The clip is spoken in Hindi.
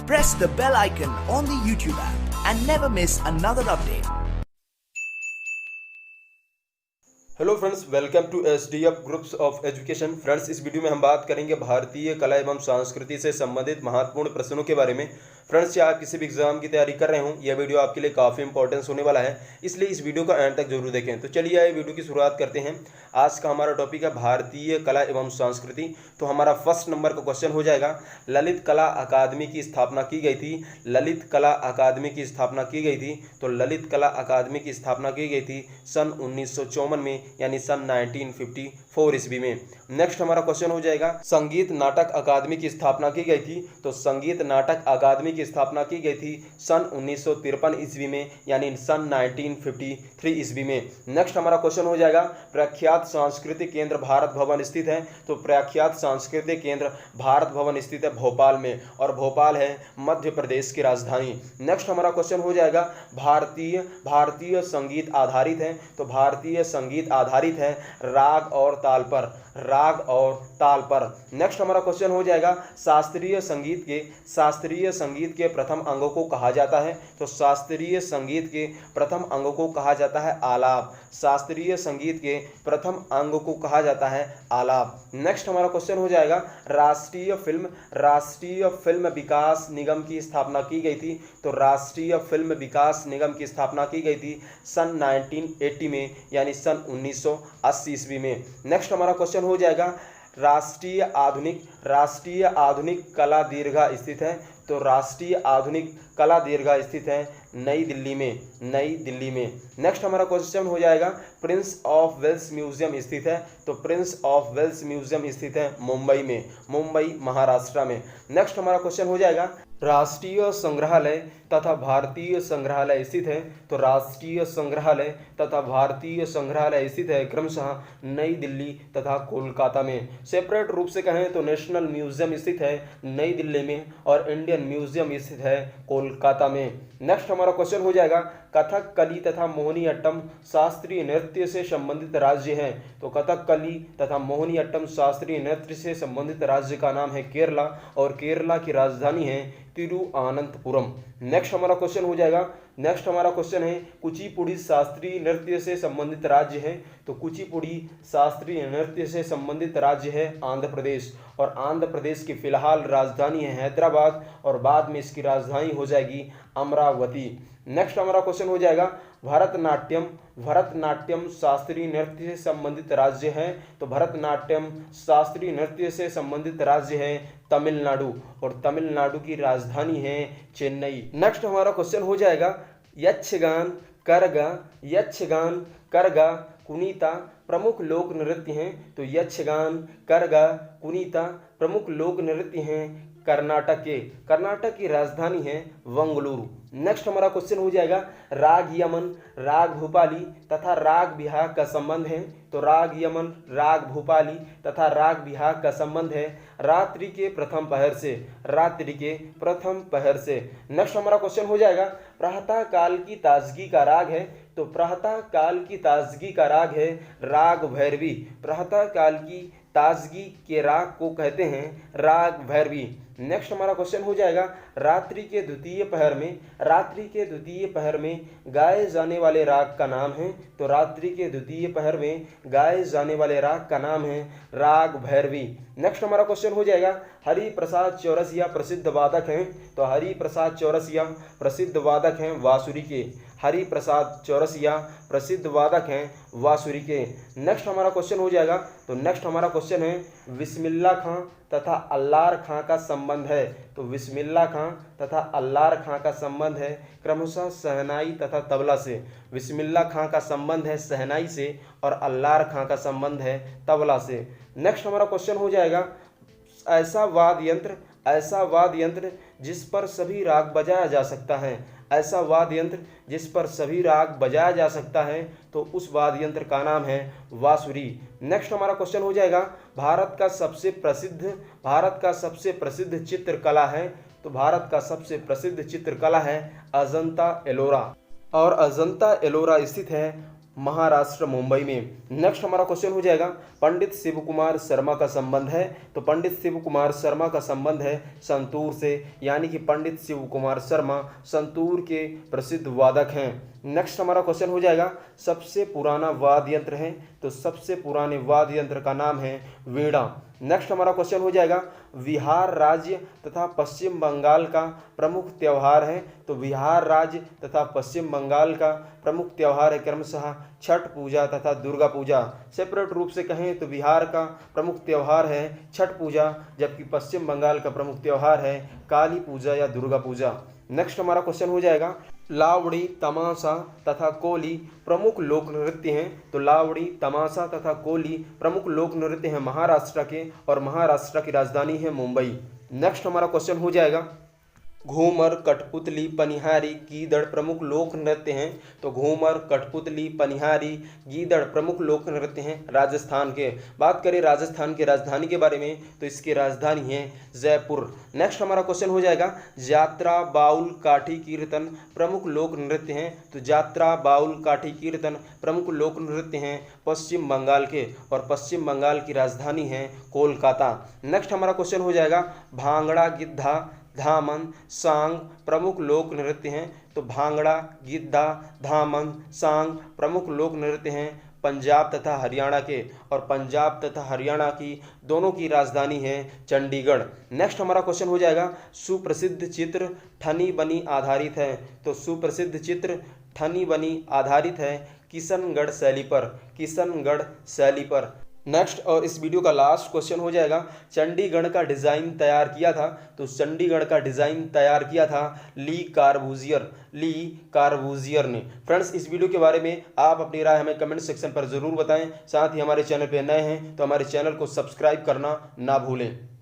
press the bell icon on the YouTube app and never miss another update. Hello friends, welcome to SDF groups of education. Friends, इस वीडियो में हम बात करेंगे भारतीय कला एवं संस्कृति से संबंधित महत्वपूर्ण प्रश्नों के बारे में। फ्रेंड्स, या आप किसी भी एग्जाम की तैयारी कर रहे हो, यह वीडियो आपके लिए काफ़ी इंपॉर्टेंस होने वाला है, इसलिए इस वीडियो को एंड तक जरूर देखें। तो चलिए आइए वीडियो की शुरुआत करते हैं। आज का हमारा टॉपिक है भारतीय कला एवं संस्कृति। तो हमारा फर्स्ट नंबर का क्वेश्चन हो जाएगा, ललित कला अकादमी की स्थापना की गई थी। ललित कला अकादमी की स्थापना की गई थी, तो ललित कला अकादमी की स्थापना की गई थी सन 1954 में, यानी सन 1954 ईस्वी में। नेक्स्ट हमारा क्वेश्चन हो जाएगा, संगीत नाटक अकादमी की स्थापना की गई थी। तो संगीत नाटक अकादमी की स्थापना की गई थी सन 1953 ईस्वी में, यानी सन 1953 ईस्वी में। नेक्स्ट हमारा क्वेश्चन हो जाएगा, प्रख्यात सांस्कृतिक केंद्र भारत भवन स्थित है। तो प्रख्यात सांस्कृतिक केंद्र भारत भवन स्थित है भोपाल में, और भोपाल है मध्य प्रदेश की राजधानी। नेक्स्ट हमारा क्वेश्चन हो जाएगा, भारतीय संगीत आधारित है। तो भारतीय संगीत आधारित है राग और ताल पर, राग और ताल पर। नेक्स्ट हमारा क्वेश्चन हो जाएगा, शास्त्रीय संगीत के प्रथम अंगों को कहा जाता है। तो शास्त्रीय संगीत के प्रथम अंगों को कहा जाता है आलाप। शास्त्रीय संगीत के प्रथम अंग को कहा जाता है आलाप। नेक्स्ट हमारा क्वेश्चन हो जाएगा, राष्ट्रीय फिल्म विकास निगम की स्थापना की गई थी। तो राष्ट्रीय फिल्म विकास निगम की स्थापना की गई थी सन 1980 में, यानी सन 1980 ईस्वी में। नेक्स्ट हमारा क्वेश्चन हो जाएगा, राष्ट्रीय आधुनिक कला दीर्घा स्थित है। तो राष्ट्रीय आधुनिक कला दीर्घा स्थित है नई दिल्ली में। नेक्स्ट हमारा क्वेश्चन हो जाएगा, प्रिंस ऑफ वेल्स म्यूजियम स्थित है। तो प्रिंस ऑफ वेल्स म्यूजियम स्थित है मुंबई महाराष्ट्र में। नेक्स्ट हमारा क्वेश्चन हो जाएगा, राष्ट्रीय संग्रहालय तथा भारतीय संग्रहालय स्थित है। तो राष्ट्रीय संग्रहालय तथा भारतीय संग्रहालय स्थित है क्रमशः नई दिल्ली तथा कोलकाता में। सेपरेट रूप से कहें तो नेशनल म्यूजियम स्थित है नई दिल्ली में, और इंडियन म्यूजियम स्थित है कोलकाता में। नेक्स्ट हमारा क्वेश्चन हो जाएगा, कथकली तथा मोहिनीअट्टम शास्त्रीय नृत्य से संबंधित राज्य है। तो कथकली तथा मोहिनीअट्टम शास्त्रीय नृत्य से संबंधित राज्य का नाम है केरला, और केरला की राजधानी है तिरुअनंतपुरम। नेक्स्ट हमारा क्वेश्चन हो जाएगा, नेक्स्ट हमारा क्वेश्चन है, कुचिपुड़ी शास्त्रीय नृत्य से संबंधित राज्य है। तो कुचिपुड़ी शास्त्रीय नृत्य से संबंधित राज्य है आंध्र प्रदेश, और आंध्र प्रदेश की फिलहाल राजधानी है हैदराबाद, और बाद में इसकी राजधानी हो जाएगी अमरावती। नेक्स्ट हमारा क्वेश्चन हो जाएगा, भरतनाट्यम शास्त्रीय नृत्य से संबंधित राज्य है। तो भरतनाट्यम शास्त्रीय नृत्य से संबंधित राज्य है तमिलनाडु, और तमिलनाडु की राजधानी है चेन्नई। नेक्स्ट हमारा क्वेश्चन हो जाएगा, यक्षगान करगा कुनीता प्रमुख लोक नृत्य हैं। तो यक्षगान करगा कुनीता प्रमुख लोक नृत्य हैं कर्नाटक की राजधानी है बेंगलुरु। नेक्स्ट हमारा क्वेश्चन हो जाएगा, राग यमन राग भूपाली तथा राग बिहार का संबंध है। तो राग यमन राग भूपाली तथा राग बिहार का संबंध है रात्रि के प्रथम पहर से। नेक्स्ट हमारा क्वेश्चन हो जाएगा, प्रातः काल की ताजगी का राग है। तो प्रातः काल की ताजगी का राग है राग भैरवी। प्रातः काल की ताजगी के राग को कहते हैं राग भैरवी। नेक्स्ट हमारा क्वेश्चन हो जाएगा, रात्रि के द्वितीय पहर में गाए जाने वाले राग का नाम है। तो रात्रि के द्वितीय पहर में गाए जाने वाले राग का नाम है राग भैरवी। नेक्स्ट हमारा क्वेश्चन हो जाएगा, हरिप्रसाद चौरसिया प्रसिद्ध वादक हैं। तो हरिप्रसाद चौरसिया प्रसिद्ध वादक हैं बांसुरी के। हरिप्रसाद चौरसिया प्रसिद्ध वादक हैं बांसुरी के। नेक्स्ट हमारा क्वेश्चन हो जाएगा, तो नेक्स्ट हमारा क्वेश्चन है, बिस्मिल्लाह खां तथा अल्लार खां का संबंध है। तो बिस्मिल्लाह खां तथा अल्लार खां का संबंध है क्रमशः शहनाई तथा तबला से। बिस्मिल्लाह खां का संबंध है शहनाई से, और अल्लार खां का संबंध है तबला से। नेक्स्ट हमारा क्वेश्चन हो जाएगा, ऐसा वाद्य यंत्र जिस पर सभी राग बजाया जा सकता है। ऐसा वाद्य यंत्र जिस पर सभी राग बजाया जा सकता है, तो उस वाद्य यंत्र का नाम है बांसुरी। नेक्स्ट हमारा क्वेश्चन हो जाएगा, भारत का सबसे प्रसिद्ध चित्रकला है। तो भारत का सबसे प्रसिद्ध चित्रकला है अजंता एलोरा, और अजंता एलोरा स्थित है महाराष्ट्र मुंबई में। नेक्स्ट हमारा क्वेश्चन हो जाएगा, पंडित शिव कुमार शर्मा का संबंध है, तो पंडित शिव कुमार शर्मा का संबंध है संतूर से, यानी कि पंडित शिव कुमार शर्मा संतूर के प्रसिद्ध वादक हैं। नेक्स्ट हमारा क्वेश्चन हो जाएगा, सबसे पुराना वाद्य यंत्र है, तो सबसे पुराने वाद्य यंत्र का नाम है वीणा। नेक्स्ट हमारा क्वेश्चन हो जाएगा, बिहार राज्य तथा पश्चिम बंगाल का प्रमुख त्यौहार है, तो बिहार राज्य तथा पश्चिम बंगाल का प्रमुख त्यौहार है क्रमशः छठ पूजा तथा दुर्गा पूजा। सेपरेट रूप से कहें तो बिहार का प्रमुख त्यौहार है छठ पूजा, जबकि पश्चिम बंगाल का प्रमुख त्यौहार है काली पूजा या दुर्गा पूजा। नेक्स्ट हमारा क्वेश्चन हो जाएगा, लावड़ी, तमाशा तथा कोली प्रमुख लोक नृत्य हैं, तो लावड़ी, तमाशा तथा कोली प्रमुख लोक नृत्य हैं महाराष्ट्र के, और महाराष्ट्र की राजधानी है मुंबई। नेक्स्ट हमारा क्वेश्चन हो जाएगा, घूमर, कठपुतली, पनिहारी, गीदड़ प्रमुख लोक नृत्य हैं, तो घूमर, कठपुतली, पनिहारी, गीदड़ प्रमुख लोक नृत्य हैं राजस्थान के। बात करें राजस्थान की राजधानी के बारे में, तो इसकी राजधानी है जयपुर। नेक्स्ट हमारा क्वेश्चन हो जाएगा, यात्रा, बाउल, काठी, कीर्तन प्रमुख लोक नृत्य हैं, तो यात्रा, बाउल, काठी, कीर्तन प्रमुख लोक नृत्य हैं पश्चिम बंगाल के, और पश्चिम बंगाल की राजधानी है कोलकाता। नेक्स्ट हमारा क्वेश्चन हो जाएगा, भांगड़ा, गिद्धा, धामन, सांग प्रमुख लोक नृत्य हैं, तो भांगड़ा, गिद्धा, धामन, सांग प्रमुख लोक नृत्य हैं पंजाब तथा हरियाणा के, और पंजाब तथा हरियाणा की दोनों की राजधानी है चंडीगढ़। नेक्स्ट हमारा क्वेश्चन हो जाएगा, सुप्रसिद्ध चित्र ठनी बनी आधारित है, तो सुप्रसिद्ध चित्र ठनी बनी आधारित है किशनगढ़ शैली पर, किशनगढ़ शैली पर। नेक्स्ट और इस वीडियो का लास्ट क्वेश्चन हो जाएगा, चंडीगढ़ का डिज़ाइन तैयार किया था, तो चंडीगढ़ का डिज़ाइन तैयार किया था ली कार्बूजियर ने। फ्रेंड्स, इस वीडियो के बारे में आप अपनी राय हमें कमेंट सेक्शन पर ज़रूर बताएं। साथ ही हमारे चैनल पर नए हैं तो हमारे चैनल को सब्सक्राइब करना ना भूलें।